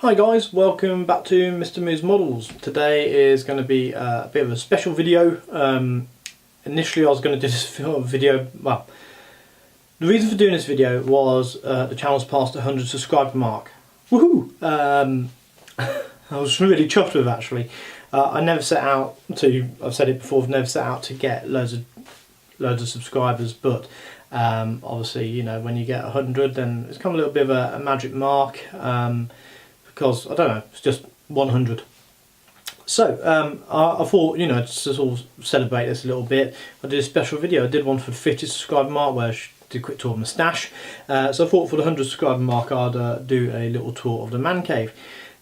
Hi guys, welcome back to Mr. Moose Models. Today is going to be a bit of a special video. Initially I was going to do this video, well, the reason for doing this video was the channel's passed the 100 subscriber mark. Woohoo! I was really chuffed with it actually. I never set out to, I've said it before, I've never set out to get loads of subscribers, but obviously, you know, when you get 100 then it's come a little bit of a magic mark. Because I don't know, it's just 100. So I thought, you know, to sort of celebrate this a little bit, I did a special video. I did one for the 50 subscriber mark where I did a quick tour of my stash. So I thought for the 100 subscriber mark I'd do a little tour of the man cave.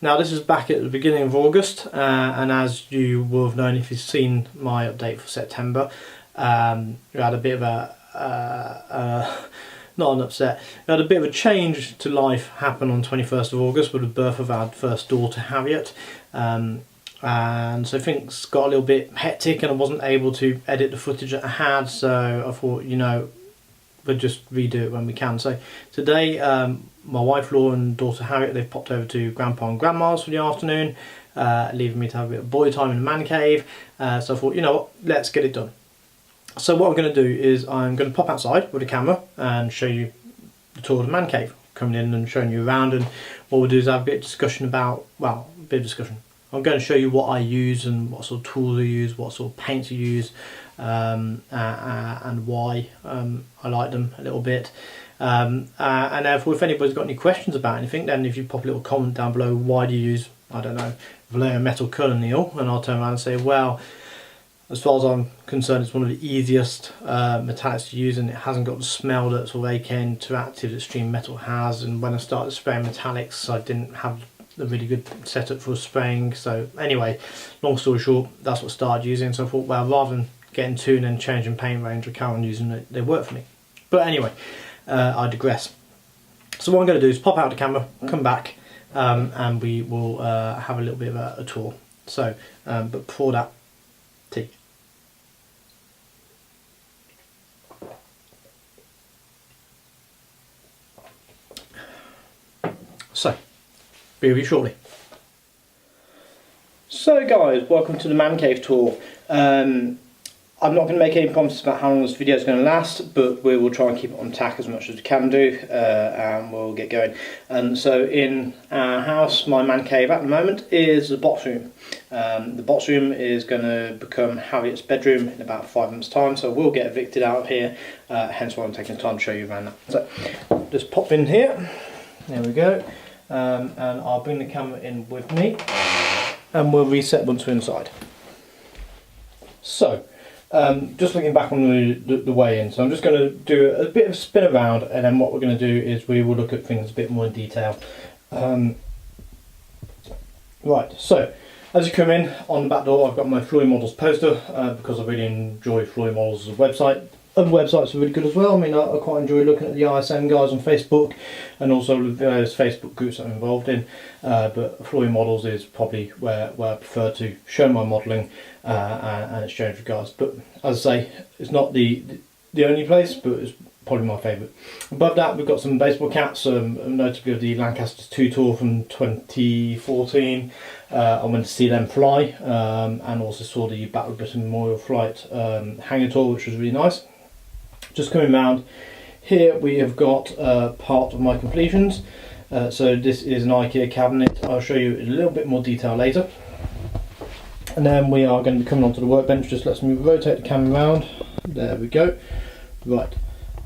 Now this is back at the beginning of August, and as you will have known if you've seen my update for September, we had a bit of not an upset. We had a bit of a change to life happen on 21st of August with the birth of our first daughter Harriet, and so things got a little bit hectic and I wasn't able to edit the footage that I had, so I thought, you know, we'll just redo it when we can. So today my wife Laura and daughter Harriet, they've popped over to Grandpa and Grandma's for the afternoon, leaving me to have a bit of boy time in the man cave, so I thought, you know what, let's get it done. So what I'm going to do is I'm going to pop outside with a camera and show you the tour of the man cave, coming in and showing you around, and what we'll do is have a bit of discussion about, well, a bit of discussion. I'm going to show you what I use and what sort of tools I use, what sort of paints I use, and why I like them a little bit. And therefore if anybody's got any questions about anything, then if you pop a little comment down below, why do you use, I don't know, Vallejo Metal Colour Neil, and I'll turn around and say, well, as far as I'm concerned, it's one of the easiest metallics to use, and it hasn't got the smell that sort of AK Interactive Extreme Metal has. And when I started spraying metallics, I didn't have a really good setup for spraying. So anyway, long story short, that's what I started using. So I thought, well, rather than getting two and then changing paint range, I carry on using it. They work for me. But anyway, I digress. So what I'm going to do is pop out the camera, come back, and we will have a little bit of a tour. So, but before that, tea. So, be with you shortly. So guys, welcome to the man cave tour. I'm not going to make any promises about how long this video is going to last, but we will try and keep it on tack as much as we can do, and we'll get going. And so in our house, my man cave at the moment is the box room. The box room is going to become Harriet's bedroom in about 5 months time, so we'll get evicted out of here, hence why I'm taking the time to show you around that. So just pop in here, there we go, and I'll bring the camera in with me and we'll reset once we're inside. So just looking back on the way in, so I'm just going to do a bit of a spin around, and then what we're going to do is we will look at things a bit more in detail. Right, so as you come in on the back door, I've got my Floyd Models poster, because I really enjoy Floyd Models as a website. Other websites are really good as well. I mean, I quite enjoy looking at the ISM guys on Facebook, and also the various Facebook groups that I'm involved in, but Floyd Models is probably where I prefer to show my modelling and exchange with guys. But as I say, it's not the only place, but it's probably my favourite. Above that we've got some baseball caps, notably of the Lancasters 2 Tour from 2014. I went to see them fly, and also saw the Battle of Britain Memorial Flight hangar tour, which was really nice. Just coming round here, we have got part of my completions. So this is an IKEA cabinet. I'll show you in a little bit more detail later. And then we are going to be coming onto the workbench. Just let me rotate the camera around. There we go. Right,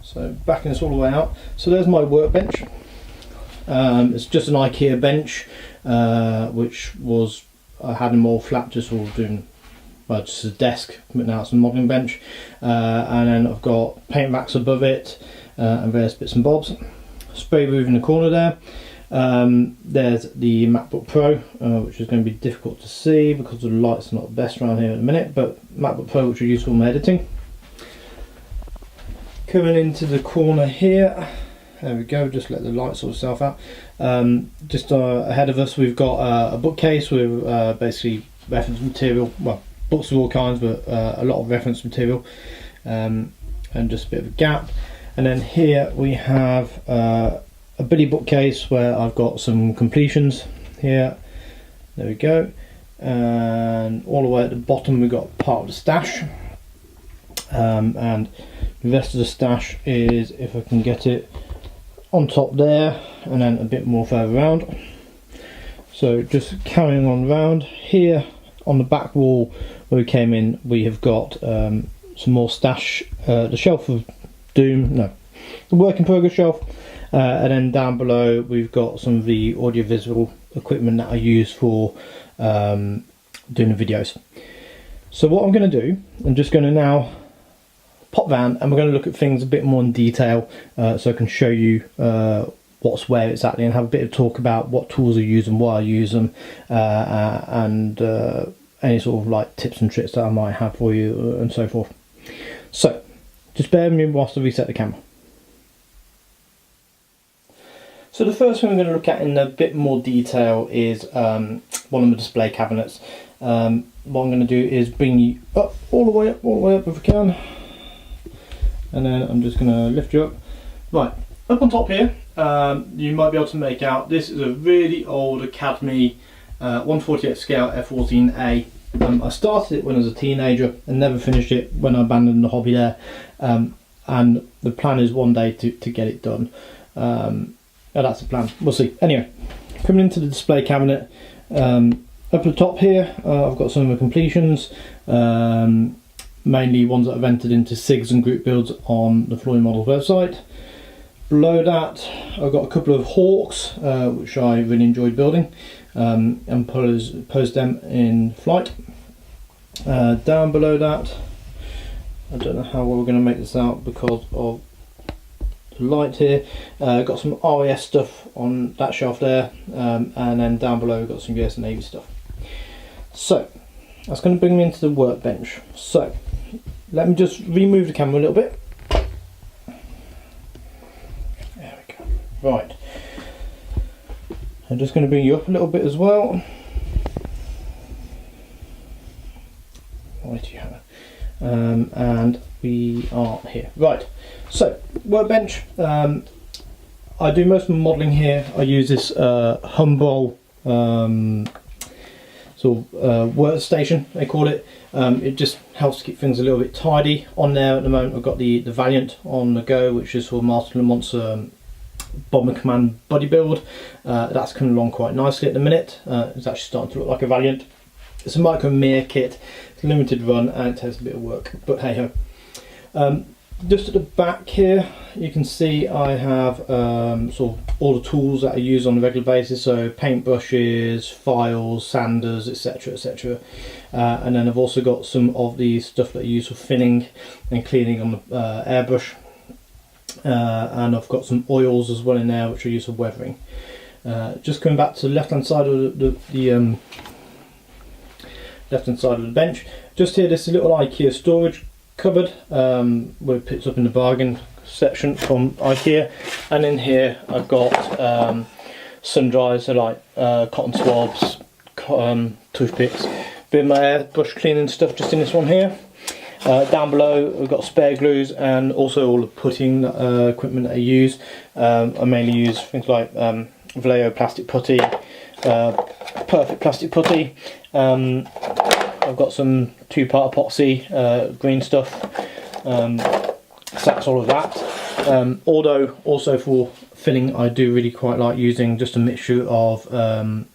so backing this all the way out. So there's my workbench. It's just an IKEA bench, which was, I had them all flat just all doing, well, just a desk, but now it's a modelling bench. And then I've got paint racks above it, and various bits and bobs. Spray booth in the corner there. There's the MacBook Pro, which is going to be difficult to see because the light's not the best around here at the minute, but MacBook Pro, which are useful in my editing. Coming into the corner here, there we go, just let the light sort itself out. Just ahead of us we've got a bookcase with basically reference material, well, books of all kinds, but a lot of reference material, and just a bit of a gap. And then here we have a Billy bookcase where I've got some completions, here. There we go. And all the way at the bottom we've got part of the stash. And the rest of the stash is, if I can get it, on top there, and then a bit more further around. So just carrying on round here on the back wall where we came in, we have got some more stash, the shelf of doom, no, the work in progress shelf, and then down below we've got some of the audiovisual equipment that I use for doing the videos. So what I'm going to do, I'm just going to now pop round and we're going to look at things a bit more in detail, so I can show you what's where exactly, and have a bit of talk about what tools I use and why I use them, and any sort of like tips and tricks that I might have for you and so forth. So just bear with me whilst I reset the camera. So the first thing we're going to look at in a bit more detail is one of the display cabinets. What I'm going to do is bring you up, all the way up if I can, and then I'm just going to lift you up. Right, up on top here, you might be able to make out this is a really old Academy 1/48 scale F14A. I started it when I was a teenager and never finished it when I abandoned the hobby there, and the plan is one day to get it done. That's the plan, we'll see. Anyway, coming into the display cabinet, up at the top here I've got some of the completions, mainly ones that I've entered into SIGs and group builds on the Floyd Models website. Below that I've got a couple of Hawks which I really enjoyed building, and posed them in flight. Down below that, I don't know how well we're going to make this out because of the light here. Got some RAS stuff on that shelf there, and then down below we've got some US Navy stuff. So that's going to bring me into the workbench. So let me just remove the camera a little bit. There we go. Right, I'm just going to bring you up a little bit as well. Right, yeah. And we are here. Right, so workbench. I do most of my modelling here. I use this Humbrol sort of workstation, they call it. It just helps to keep things a little bit tidy. On there at the moment I've got the Valiant on the go, which is for Master Lamont's Bomber Command body build. That's coming along quite nicely at the minute. It's actually starting to look like a Valiant. It's a Micro Mir kit, it's a limited run and it takes a bit of work, but hey ho. Just at the back here you can see I have sort of all the tools that I use on a regular basis, so paint brushes, files, sanders, etc, etc. And then I've also got some of the stuff that I use for thinning and cleaning on the airbrush, and I've got some oils as well in there which I use for weathering. Just coming back to the left hand side of the left hand side of the bench, just here this little IKEA storage cupboard, where it picks up in the bargain section from IKEA, and in here I've got sun dryers, so like cotton swabs, toothpicks, bit of my airbrush cleaning stuff just in this one here. Down below we've got spare glues and also all the putting equipment that I use. I mainly use things like Vallejo plastic putty, Perfect plastic putty. I've got some 2-part epoxy, green stuff, so that's all of that. Although also for filling I do really quite like using just a mixture of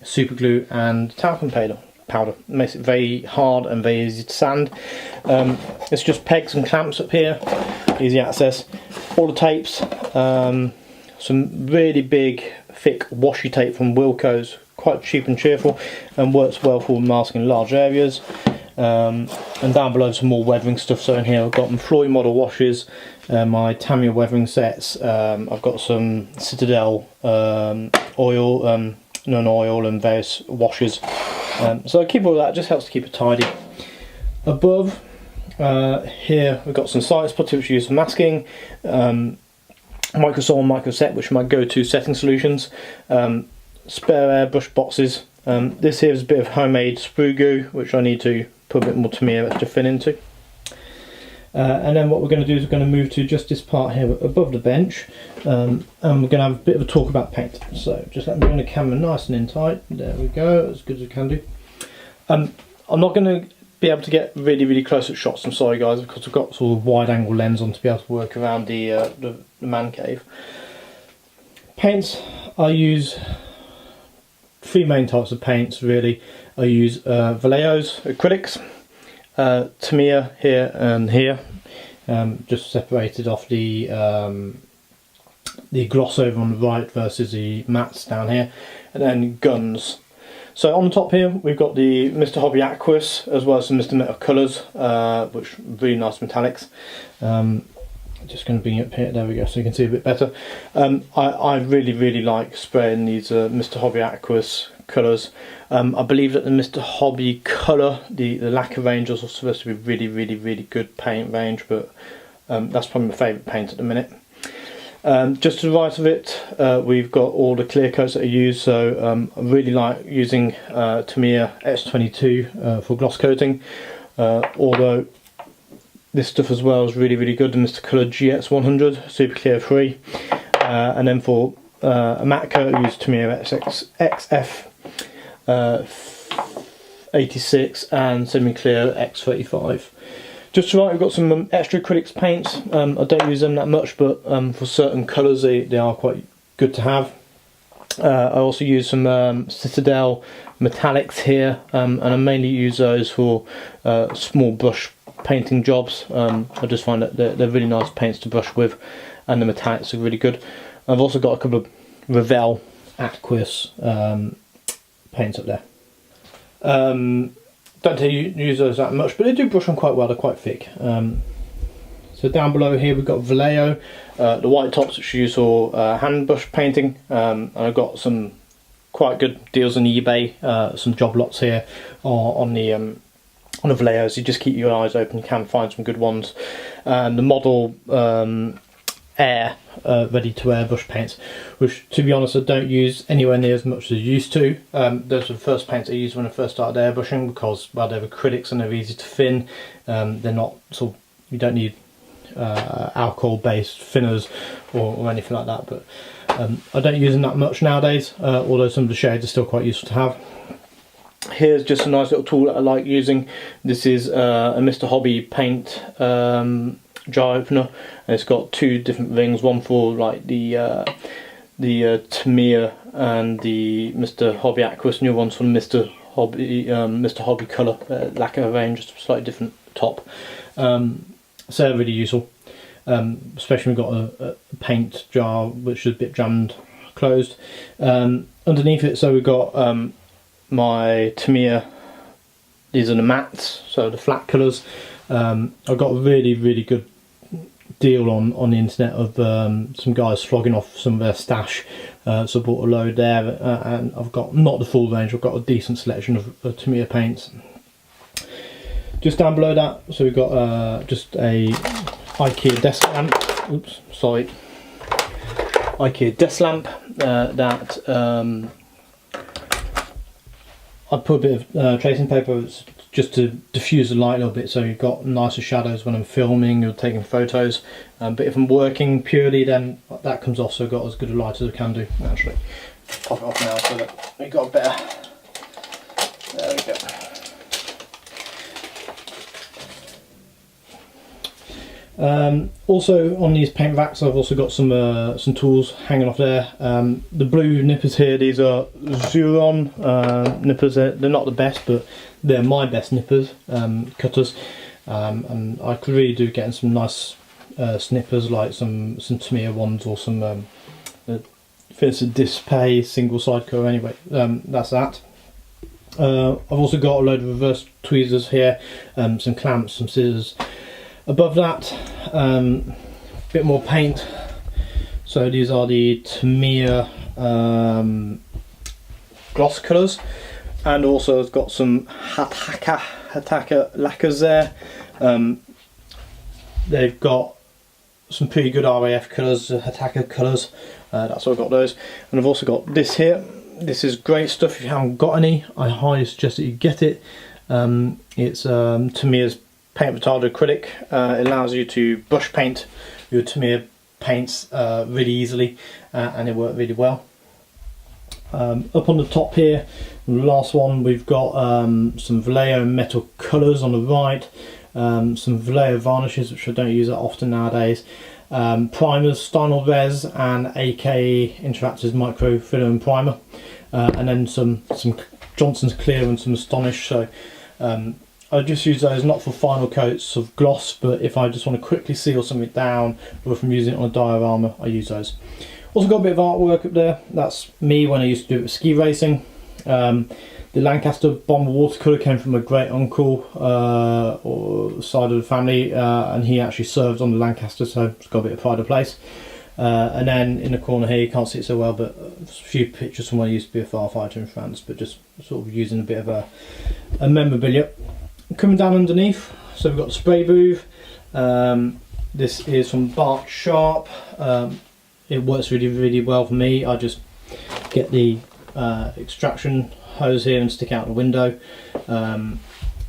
super glue and talcum powder. It makes it very hard and very easy to sand. It's just pegs and clamps up here, easy access. All the tapes, some really big thick washi tape from Wilko's, quite cheap and cheerful and works well for masking large areas. And down below some more weathering stuff. So in here I've got my Floyd model washes, my Tamiya weathering sets, I've got some Citadel oil, non-oil and various washes. So I keep all that, just helps to keep it tidy. Above here we've got some science putty which I use for masking, Microsol and Microset which are my go-to setting solutions, spare airbrush boxes. This here is a bit of homemade sprue goo which I need to put a bit more Tamiya to fill into. And then what we're going to do is we're going to move to just this part here above the bench, and we're going to have a bit of a talk about paint. So just let me bring the camera nice and in tight. There we go, as good as we can do. I'm not going to be able to get really close at shots, I'm sorry guys, because I've got sort of wide angle lens on to be able to work around the man cave. Paints, I use 3 main types of paints really. I use Vallejo's acrylics, Tamiya here and here, just separated off the gloss over on the right versus the mattes down here, and then guns. So on the top here we've got the Mr. Hobby Aqueous as well as some Mr. Metal Colours, which are really nice metallics. Just going to bring it up here, there we go, so you can see a bit better. I really like spraying these Mr. Hobby Aqueous colours. I believe that the Mr. Hobby Colour, the lacquer range, is also supposed to be really good paint range, but that's probably my favourite paint at the minute. Just to the right of it, we've got all the clear coats that I use. So I really like using Tamiya X22 for gloss coating, although this stuff as well is really good. The Mr. Colour GX100 Super Clear Free, and then for a matte coat I use Tamiya XF 86 and Semi Clear X35. Just to right, we've got some extra acrylics paints. I don't use them that much, but for certain colours they are quite good to have. I also use some Citadel metallics here, and I mainly use those for small brush painting jobs. I just find that they're really nice paints to brush with, and the metallics are really good. I've also got a couple of Revell Aqueous paints up there. Don't tend to use those that much, but they do brush on quite well, they're quite thick. So down below here we've got Vallejo, the white tops which you use for hand brush painting, and I've got some quite good deals on eBay, some job lots here on the Vallejos. You just keep your eyes open, you can find some good ones. And the model Air ready to wear brush paints, which to be honest I don't use anywhere near as much as I used to. Those were the first paints I used when I first started airbrushing, because well, they're acrylics and they're easy to thin. They're not sort of, you don't need alcohol based thinners or anything like that, but I don't use them that much nowadays, although some of the shades are still quite useful to have. Here's just a nice little tool that I like using. This is a Mr. Hobby paint jar opener, and it's got 2 different rings, one for like the Tamiya and the Mr. Hobby Aqueous, new ones from Mr. Hobby Colour lacquer range, just a slightly different top. So they're really useful, especially when we've got a paint jar which is a bit jammed closed. Underneath it, so we've got my Tamiya, these are the mattes, so the flat colours. I've got a really good deal on the internet of some guys flogging off some of their stash, so I bought a load there, and I've got not the full range, I've got a decent selection of Tamiya paints. Just down below that, so we've got just a IKEA desk lamp, IKEA desk lamp that I put a bit of tracing paper just to diffuse the light a little bit, so you've got nicer shadows when I'm filming or taking photos. But if I'm working purely, then that comes off, so I've got as good a light as I can do. Actually, pop it off now so that we've got a better. There we go. Also on these paint racks I've also got some tools hanging off there. The blue nippers here, these are Xuron nippers. They're not the best, but they're my best nippers, cutters, and I could really do getting some nice snippers, like some Tamiya ones, or some Finisher Display single side cut. Anyway, that's that. I've also got a load of reverse tweezers here, some clamps, some scissors. Above that, bit more paint. So these are the Tamiya gloss colours, and also it's got some Hataka lacquers there. They've got some pretty good RAF colours, Hataka colours. That's why I've got those. And I've also got this here. This is great stuff. If you haven't got any, I highly suggest that you get it. It's Tamiya's paint retarded acrylic. It allows you to brush paint your Tamiya paints really easily, and it worked really well. Up on the top here, the last one, we've got some Vallejo metal colours on the right, some Vallejo varnishes, which I don't use that often nowadays, primers, Steinel Res and AK Interactors Micro Filler and Primer, and then some Johnson's Clear and some Astonish. So I just use those not for final coats of gloss, but if I just want to quickly seal something down, or if I'm using it on a diorama, I use those. Also got a bit of artwork up there. That's me when I used to do it with ski racing. The Lancaster Bomber watercolour came from a great uncle or side of the family, and he actually served on the Lancaster, so it's got a bit of pride of place. And then in the corner here, you can't see it so well, but a few pictures from when I used to be a firefighter in France, but just sort of using a bit of a memorabilia. Coming down underneath, so we've got the spray booth. This is from Bart Sharp. It works really well for me. I just get the extraction hose here and stick out the window, and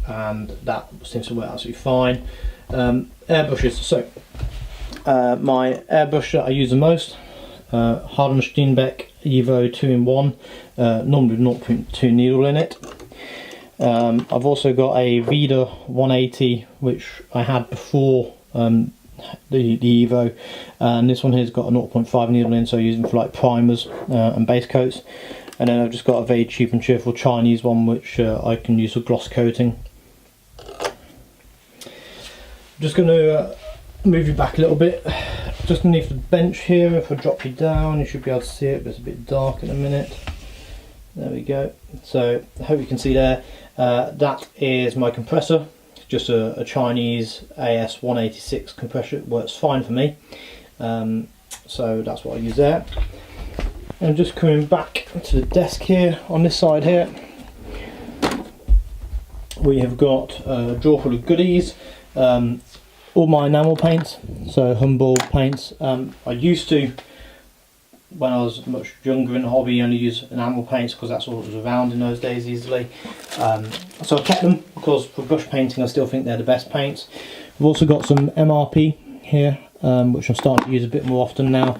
that seems to work absolutely fine. Airbrushes. So my airbrush that I use the most, Harden Steenbeck Evo 2-in-1, normally 0.2 needle in it. I've also got a Vida 180, which I had before the Evo, and this one here's got a 0.5 needle in, so I use them for like primers and base coats. And then I've just got a very cheap and cheerful Chinese one, which I can use for gloss coating. I'm just going to move you back a little bit, just underneath the bench here. If I drop you down, you should be able to see it, but it's a bit dark in a minute. There we go. So I hope you can see there. That is my compressor. Just a Chinese AS186 compressor. It works fine for me, so that's what I use there. And just coming back to the desk here, on this side here, we have got a drawer full of goodies, all my enamel paints, so Humboldt paints. I used to, when I was much younger in the hobby, only use enamel paints because that's all that was around in those days easily. So I kept them because for brush painting I still think they're the best paints. We've also got some MRP here, which I'm starting to use a bit more often now.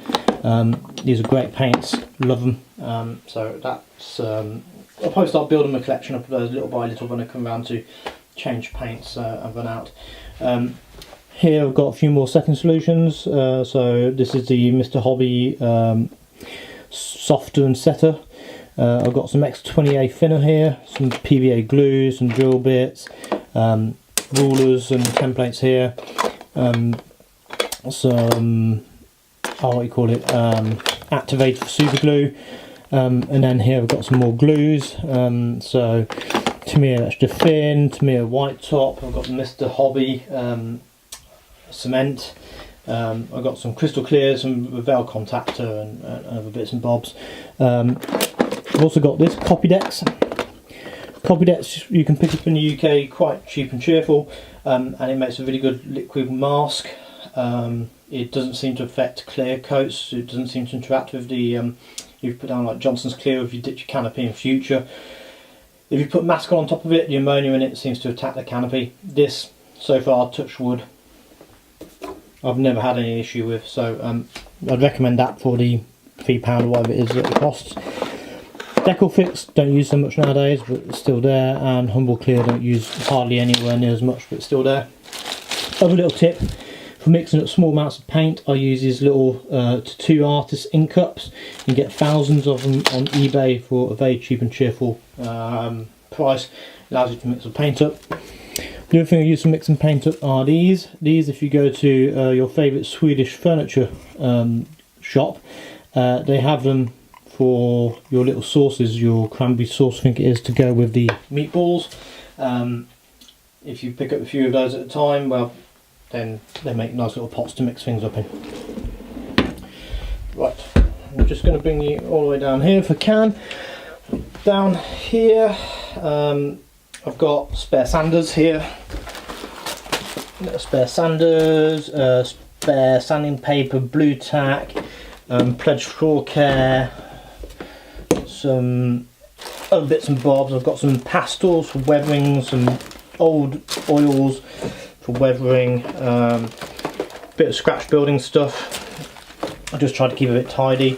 These are great paints, love them. So that's, I'll probably start building my collection up of those little by little when I come around to change paints and run out. Here I've got a few more second solutions. So this is the Mr. Hobby softer and setter. I've got some X20A thinner here, some PVA glue, some drill bits, rulers and templates here, some what you call it, activated super glue, and then here I've got some more glues. So Tamiya extra thin, Tamiya white top. I've got the Mr. Hobby cement. I've got some crystal clear, some Revell contactor, and other bits and bobs. I've also got this Copydex. Copydex you can pick up in the UK quite cheap and cheerful, and it makes a really good liquid mask. It doesn't seem to affect clear coats. It doesn't seem to interact with the you've put down like Johnson's Clear if you ditch your canopy in future. If you put masca on top of it, the ammonia in it seems to attack the canopy. This, so far, touch wood, I've never had any issue with, so I'd recommend that for the £3 or whatever it is that it costs. Decalfix, don't use so much nowadays, but it's still there, and Humble Clear don't use hardly anywhere near as much, but it's still there. Other little tip, for mixing up small amounts of paint, I use these little Tattoo Artist ink cups. You can get thousands of them on eBay for a very cheap and cheerful price. Allows you to mix the paint up. The other thing I use to mix and paint up are these. These, if you go to your favourite Swedish furniture shop, they have them for your little sauces, your cranberry sauce I think it is, to go with the meatballs. If you pick up a few of those at a time, well, then they make nice little pots to mix things up in. Right, I'm just going to bring you all the way down here if I can. Down here, I've got spare sanders here. Spare sanders, spare sanding paper, blue tack, Pledge Floor Care, some other bits and bobs. I've got some pastels for weathering, some old oils for weathering, bit of scratch building stuff. I just tried to keep it a bit tidy.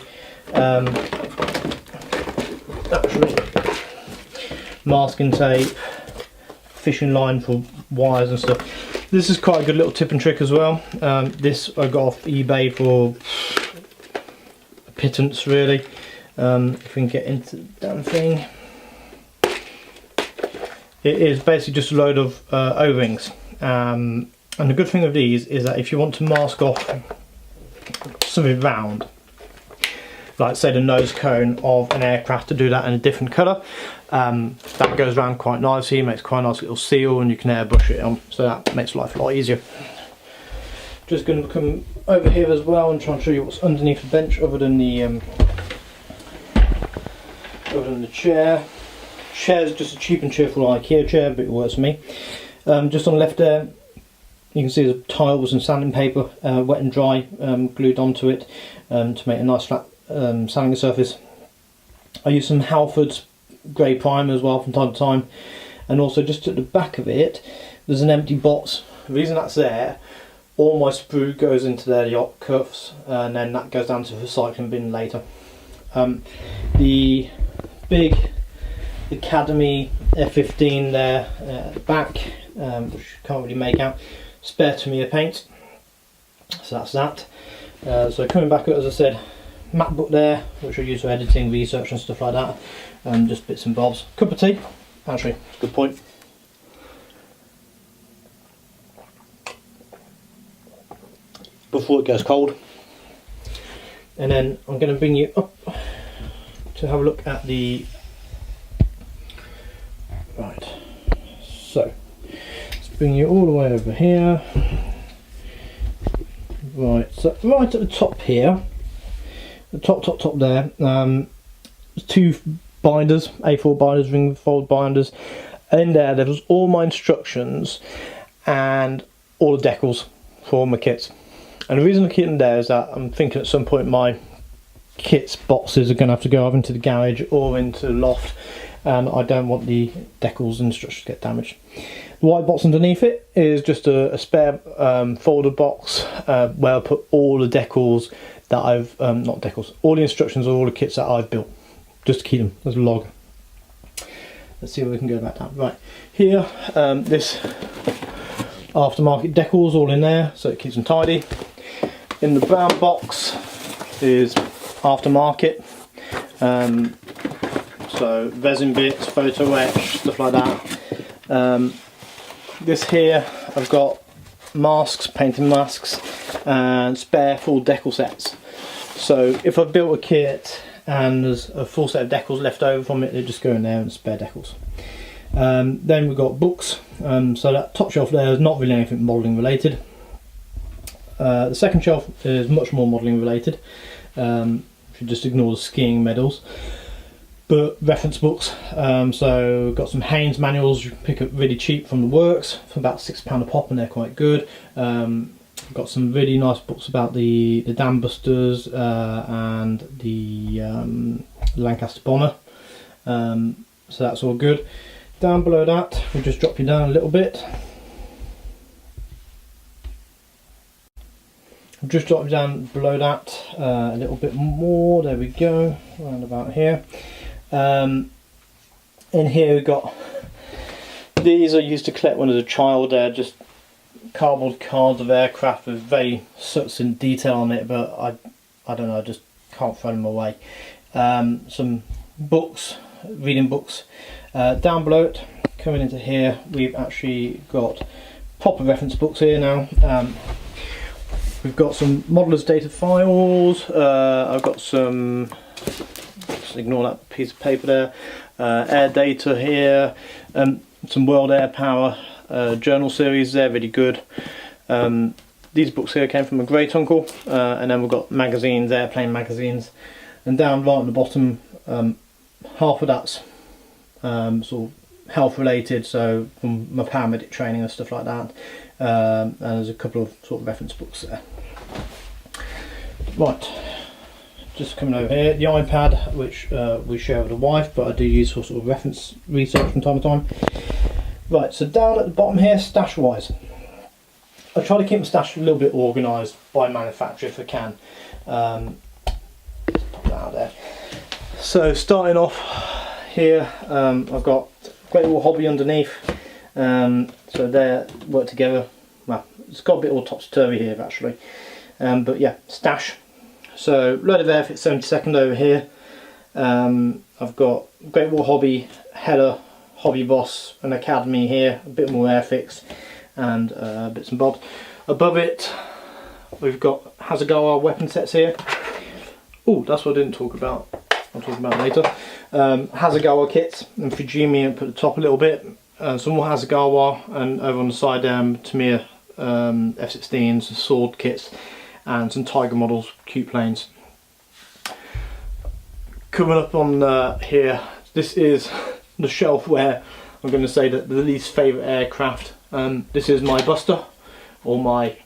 Actually, masking tape, fishing line for wires and stuff. This is quite a good little tip and trick as well. This I got off eBay for a pittance, really. If we can get into the damn thing. It is basically just a load of O-rings. And the good thing of these is that if you want to mask off something round, like say the nose cone of an aircraft, to do that in a different colour, that goes around quite nicely, makes quite a nice little seal, and you can airbrush it on, so that makes life a lot easier. Just going to come over here as well and try and show you what's underneath the bench, other than the chair. Chair's just a cheap and cheerful IKEA chair, but it works for me. Just on the left there, you can see the tiles and sanding paper, wet and dry, glued onto it to make a nice flat sanding surface. I use some Halford's grey primer as well from time to time, and also just at the back of it there's an empty box. The reason that's there, all my sprue goes into their yacht cuffs, and then that goes down to the recycling bin later. The big Academy F15 there at the back, which you can't really make out, spare Tamiya paint, so that's that. So coming back, as I said, MacBook there, which I use for editing, research and stuff like that, and just bits and bobs. Cup of tea, actually, good point. Before it goes cold. And then I'm going to bring you up to have a look at the... Right, so let's bring you all the way over here. Right, so right at the top here, the top there, two binders, A4 binders, ring fold binders. In there was all my instructions and all the decals for all my kits. And the reason I keep them there is that I'm thinking at some point my kits boxes are going to have to go either into the garage or into the loft, and I don't want the decals and instructions to get damaged. The white box underneath it is just a spare folder box where I put all the decals that I've, not decals, all the instructions of all the kits that I've built, just to keep them as a log. Let's see where we can go about that. Right, here, this aftermarket decals all in there, so it keeps them tidy. In the brown box is aftermarket, so resin bits, photo etch, stuff like that. This here, I've got masks, painting masks, and spare full decal sets. So if I've built a kit and there's a full set of decals left over from it, they just go in there and spare decals. Then we've got books, so that top shelf there is not really anything modelling related. The second shelf is much more modelling related, should just ignore the skiing medals. But reference books, so got some Haynes manuals you can pick up really cheap from the works for about £6 a pop, and they're quite good. Got some really nice books about the Dam Busters and the Lancaster Bomber, so that's all good. Down below that, we'll just drop you down a little bit. I'll just drop you down below that a little bit more. There we go, around about here. In here we've got, these I used to collect when I was a child. They're just cardboard cards of aircraft with very succinct detail on it, but I don't know, I just can't throw them away. Some books, reading books. Down below it, coming into here, we've actually got proper reference books here now. We've got some modeller's data files. I've got some, just ignore that piece of paper there, air data here, some world air power journal series. They're really good. These books here came from a great uncle, and then we've got magazines, airplane magazines, and down right at the bottom, half of that's sort of health related, so from my paramedic training and stuff like that, and there's a couple of sort of reference books there. Right, just coming over here, the iPad, which we share with the wife, but I do use for sort of reference research from time to time. Right, so down at the bottom here, stash wise, I try to keep my stash a little bit organised by manufacturer if I can. Pop that out there. So starting off here, I've got Great Wall Hobby underneath. So they work together. Well, it's got a bit all topsy-turvy here actually. But yeah, stash. So load of Airfix 72nd over here. I've got Great Wall Hobby, Heller, Hobby Boss, and Academy here, a bit more Airfix and bits and bobs. Above it we've got Hasegawa weapon sets here. Oh, that's what I didn't talk about. I'll talk about later. Hasegawa kits and Fujimi up at the top a little bit. Some more Hasegawa, and over on the side Tamiya F-16s, sword kits, and some Tiger models, cute planes. Coming up on here, this is the shelf where I'm going to say that the least favourite aircraft. This is my Buster, or my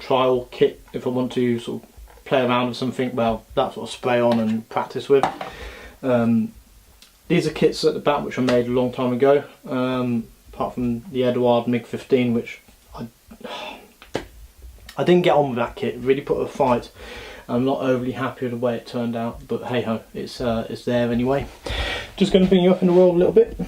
trial kit if I want to sort of play around with something, well, that sort of spray on and practice with. These are kits at the back which I made a long time ago, apart from the Eduard MiG-15, which I didn't get on with that kit, it really put up a fight. I'm not overly happy with the way it turned out, but hey ho, it's there anyway. Just going to bring you up in the world a little bit.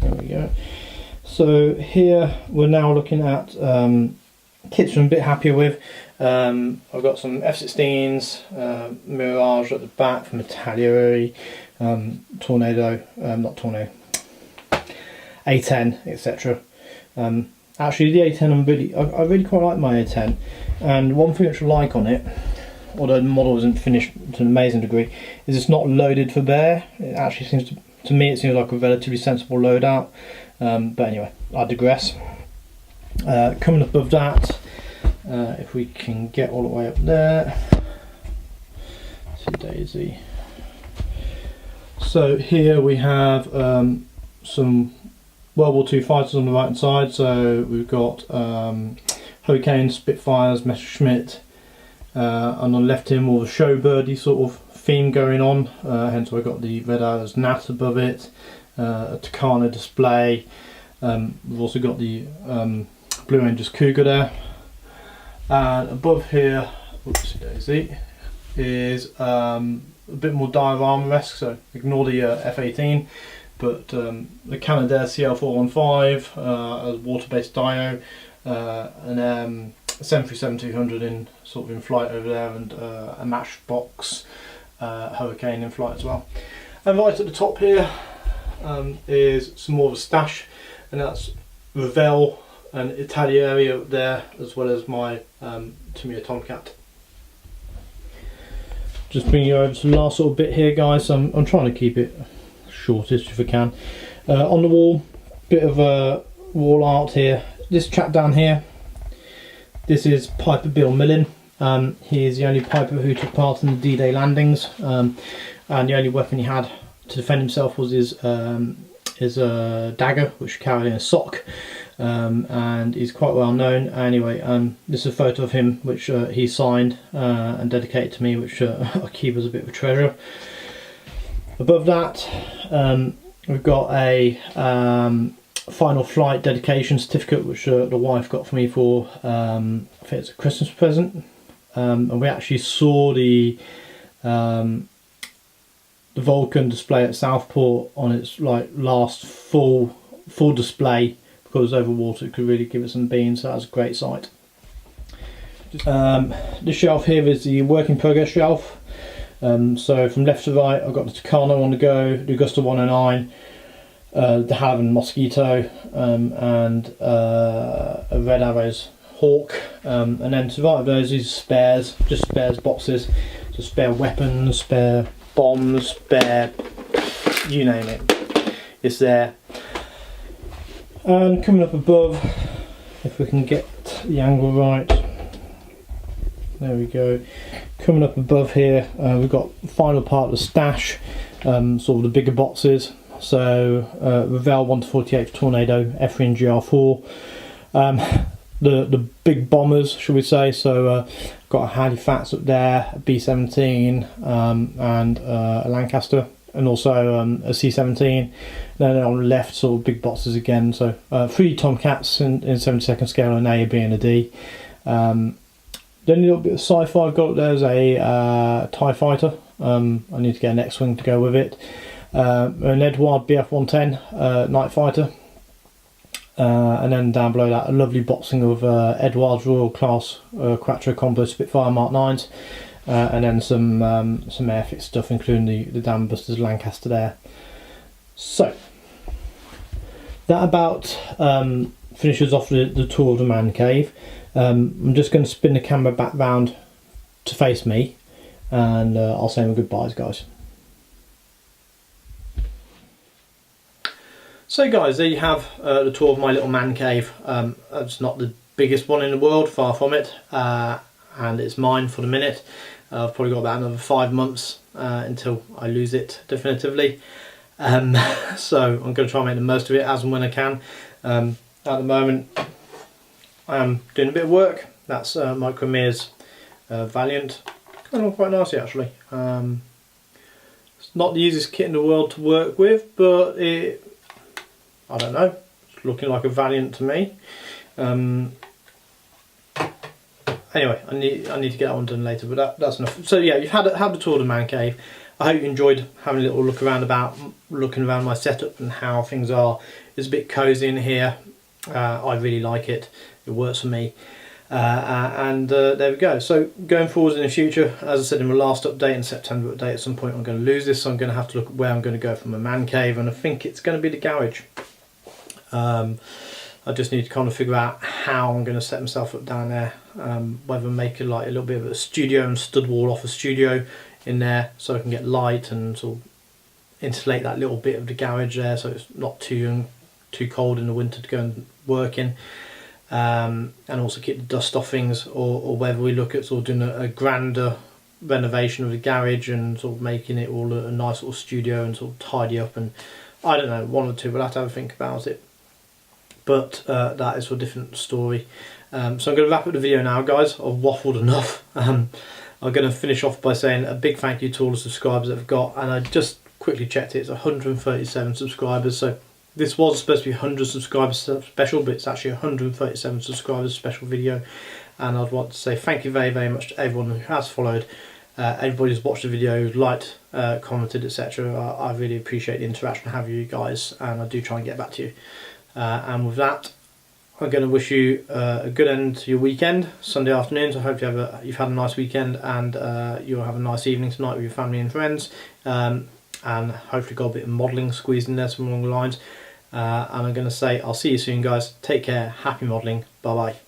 There we go. So here we're now looking at kits I'm a bit happier with. I've got some F-16s, Mirage at the back from Italia, Tornado, not Tornado, A10, etc. Actually the A10 I really quite like my A10, and one thing which I like on it, although the model isn't finished to an amazing degree, is it's not loaded for bear. It actually seems to me it seems like a relatively sensible loadout, but anyway, I digress. Coming above that, if we can get all the way up there, see Daisy. So here we have some World War II fighters on the right hand side. So we've got Hurricane, Spitfires, Messerschmitt, and on the left here more of a showbirdie sort of theme going on. Hence I got the Red Arrows Nat above it, a Tucano display. We've also got the Blue Rangers Cougar there. And above here, whoopsie daisy, is a bit more diorama-esque, so ignore the F-18, but the Canadair CL415, a water-based dio, and a 737-200 in sort of in flight over there, and a Matchbox Hurricane in flight as well. And right at the top here is some more of a stash, and that's Revell and Italia up there, as well as my Tamiya Tomcat. Just bring you over to the last little bit here, guys. I'm trying to keep it shortest if I can. On the wall, bit of wall art here. This chap down here, this is Piper Bill Millin. He is the only Piper who took part in the D-Day landings, and the only weapon he had to defend himself was his dagger, which he carried in a sock. And he's quite well known. Anyway, this is a photo of him which he signed and dedicated to me, which I keep as a bit of a treasure. Above that, we've got a final flight dedication certificate which the wife got for me for I think it's a Christmas present, and we actually saw the Vulcan display at Southport on its like last full display. Because over water it could really give it some beans, so that's a great sight. This shelf here is the work in progress shelf. So from left to right I've got the Tucano on the go, the Augusta 109, the Havilland Mosquito, and a Red Arrows Hawk, and then to the right of those is spares, just spares boxes, so spare weapons, spare bombs, spare, you name it, it's there. And coming up above, if we can get the angle right, there we go. Coming up above here, we've got the final part of the stash, sort of the bigger boxes. So Revell 1-48 Tornado, F3 and GR4. the big bombers, should we say. So got a Halifax up there, a B-17, and a Lancaster, and also a C-17. Then on the left, sort of big boxes again. So 3 Tomcats in 72nd scale, an A, a B and a D. Then a little bit of sci-fi I've got. There's a TIE fighter. I need to get an X-Wing to go with it. An Edward BF-110 night fighter. And then down below that, a lovely boxing of Edward's Royal Class Quattro Combo Spitfire Mark 9s. And then some airfit stuff, including the Dam Busters Lancaster there. So, that about finishes off the tour of the man cave. I'm just going to spin the camera back round to face me, and I'll say my goodbyes, guys. So guys, there you have the tour of my little man cave. It's not the biggest one in the world, far from it, and it's mine for the minute. I've probably got about another 5 months until I lose it definitively. So I'm going to try and make the most of it as and when I can. At the moment I am doing a bit of work. That's Micromere's Valiant. It's going on quite nicely actually. It's not the easiest kit in the world to work with, but I don't know, it's looking like a Valiant to me. Anyway, I need to get that one done later, but that's enough. So yeah, you've had the tour of the man cave. I hope you enjoyed having a little look around looking around my setup and how things are. It's a bit cosy in here. I really like it. It works for me. And there we go. So going forward in the future, as I said in my last update, in September update, at some point I'm going to lose this, so I'm going to have to look at where I'm going to go for my man cave, and I think it's going to be the garage. I just need to kind of figure out how I'm going to set myself up down there, whether make it like a little bit of a studio and stud wall off a studio in there, so I can get light and sort of insulate that little bit of the garage there, so it's not too cold in the winter to go and work in, and also keep the dust off things, or whether we look at sort of doing a grander renovation of the garage and sort of making it all a nice little studio and sort of tidy up, and I don't know, one or two, we'll have to have a think about it. But that is for a different story. So I'm going to wrap up the video now, guys. I've waffled enough. I'm going to finish off by saying a big thank you to all the subscribers that I've got, and I just quickly checked it, it's 137 subscribers. So this was supposed to be 100 subscribers special, but it's actually 137 subscribers special video. And I'd want to say thank you very, very much to everyone who has followed, everybody who's watched the video, liked, commented, etc. I really appreciate the interaction I have with you guys, and I do try and get back to you. And with that, I'm going to wish you a good end to your weekend, Sunday afternoon. So I hope you've had a nice weekend, and you'll have a nice evening tonight with your family and friends, and hopefully got a bit of modelling squeezed in there, some along the lines. And I'm going to say I'll see you soon, guys. Take care, happy modelling, bye bye.